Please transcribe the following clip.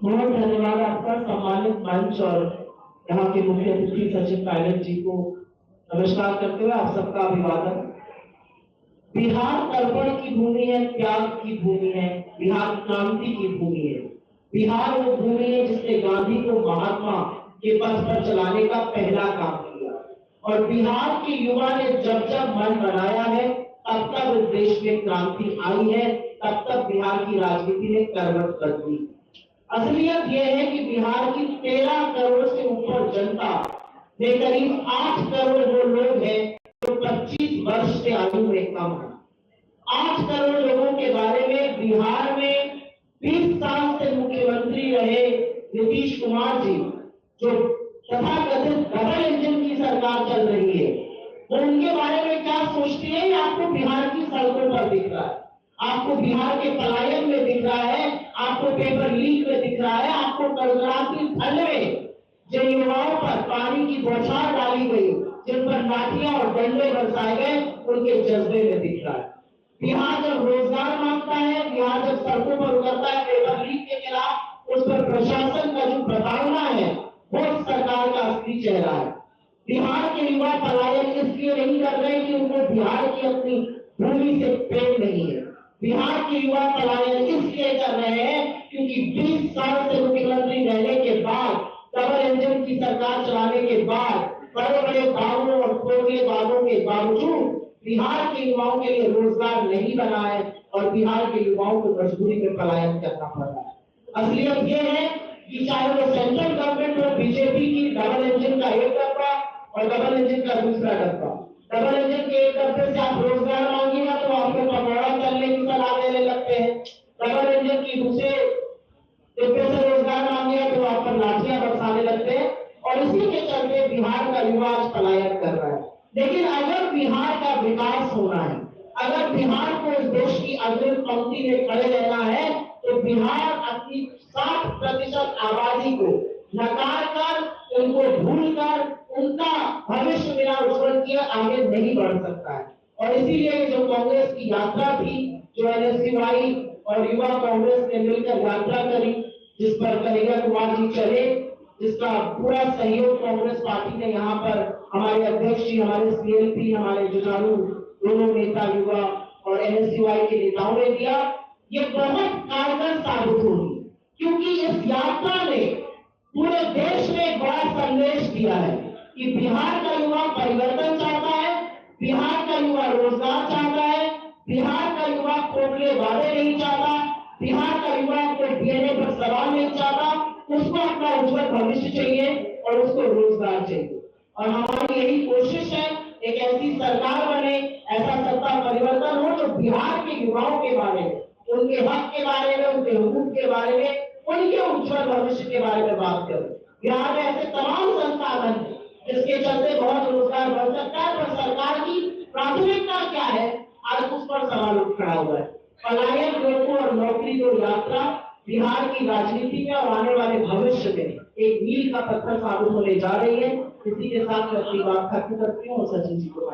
बहुत धन्यवाद आपका। सम्मानित मंच और यहाँ के मुख्य अतिथि सचिव पायलट जी को नमस्कार करते हुए आप सबका अभिवादन। बिहार तर्पण की भूमि है, त्याग की भूमि है, बिहार क्रांति की भूमि है। बिहार वो भूमि है जिसने गांधी को महात्मा के पथ पर चलाने का पहला काम किया और बिहार के युवा ने जब जब मन बनाया है तब तब इस देश में क्रांति आई है, तब तक बिहार की राजनीति ने करवट बदली। असलियत यह है कि बिहार की 13 करोड़ से ऊपर जनता में करीब 8 करोड़ वो लोग हैं जो 25 वर्ष से आयु में कम है। 8 करोड़ लोगों के बारे में बिहार में 20 साल से मुख्यमंत्री रहे नीतीश कुमार जी, जो तथाकथित डबल इंजन की सरकार चल रही है, वो उनके बारे में क्या सोचती है? आपको बिहार की सड़कों पर दिख रहा है, आपको बिहार के पलायन में दिख रहा है, आपको पेपर लीक में दिख रहा है, आपको कलकराती ठंड में जिन युवाओं पर पानी की बौछार डाली गई, जिन पर लाठियां और डंडे बरसाए गए, उनके जज्बे में दिख रहा है। बिहार जब रोजगार मांगता है, बिहार जब सड़कों पर उतरता है पेपर लीक के खिलाफ, उस पर प्रशासन का जो प्रताड़ना है वो सरकार का असली चेहरा है। बिहार के युवा पलायन इसलिए नहीं कर रहे कि उनको बिहार की अपनी भूमि से प्रेम नहीं है। बिहार के युवा पलायन इसलिए कर रहे हैं क्योंकि 20 साल से मुख्यमंत्री रहने के बाद, डबल इंजन की सरकार चलाने के बाद, बड़े बड़े दावों और खोखले वादों के बावजूद बिहार के युवाओं के लिए रोजगार नहीं बना है और बिहार के युवाओं को मजबूरी में पलायन करना पड़ रहा है। असलियत यह है कि चाहे वो सेंट्रल गवर्नमेंट हो, बीजेपी की डबल इंजन का एक डब्बा और डबल इंजन का दूसरा डब्बा। डबल इंजन के एक डब्बे से आप रोजगार मांगिएगा तो आपको पकौड़ा करने की सलाह देने लगते हैं, डबल इंजन की दूसरे डिब्बे से रोजगार मांगिएगा तो आप पर लाठियां बरसाने लगते हैं और इसी के चलते बिहार का युवा आज पलायन कर रहा है। लेकिन अगर बिहार का विकास होना है, अगर बिहार को इस देश की अग्रिम पंक्ति में खड़े रहना है, तो बिहार अपनी 60% आबादी को नकार कर, उनको भूलकर, उनका भविष्य बिना उज्जवल किए आगे नहीं बढ़ सकता है। और इसीलिए जो कांग्रेस की यात्रा थी, जो एनएसयूआई और युवा कांग्रेस ने मिलकर यात्रा करी, जिस पर कन्हैया कुमार जी चले, जिसका पूरा सहयोग कांग्रेस पार्टी ने यहाँ पर हमारे अध्यक्ष जी, हमारे सीएलपी, हमारे जुझारू दोनों नेता युवा और एनएसयूआई के नेताओं ने दिया, ये बहुत कारगर साबित होगी क्योंकि इस यात्रा ने पूरे देश में एक बड़ा संदेश दिया है कि बिहार का युवा परिवर्तन चाहता है, बिहार का युवा रोजगार चाहता है, बिहार का युवा खोखले वादे नहीं चाहता, बिहार का युवा को डीएनए पर सवाल नहीं चाहता, उसको अपना उज्जवल भविष्य चाहिए और उसको रोजगार चाहिए। और हमारी यही कोशिश है, एक ऐसी सरकार बने, ऐसा सत्ता परिवर्तन हो जो बिहार के युवाओं के बारे में, उनके हक के बारे में, उनके हुकूक के बारे में, उनके उज्जवल भविष्य के बारे में बात करें। बिहार में ऐसे तमाम संसाधन हैं जिसके चलते बहुत रोजगार बढ़ सकता है, पर सरकार की प्राथमिकता क्या है, आज उस पर सवाल उठ खड़ा हुआ है। पलायन रोको और नौकरी को यात्रा बिहार की राजनीति में और आने वाले भविष्य में एक मील का पत्थर साबित होने जा रही है। इसी के साथ मैं अपनी बात खत्म करती हूँ और सचिन जी को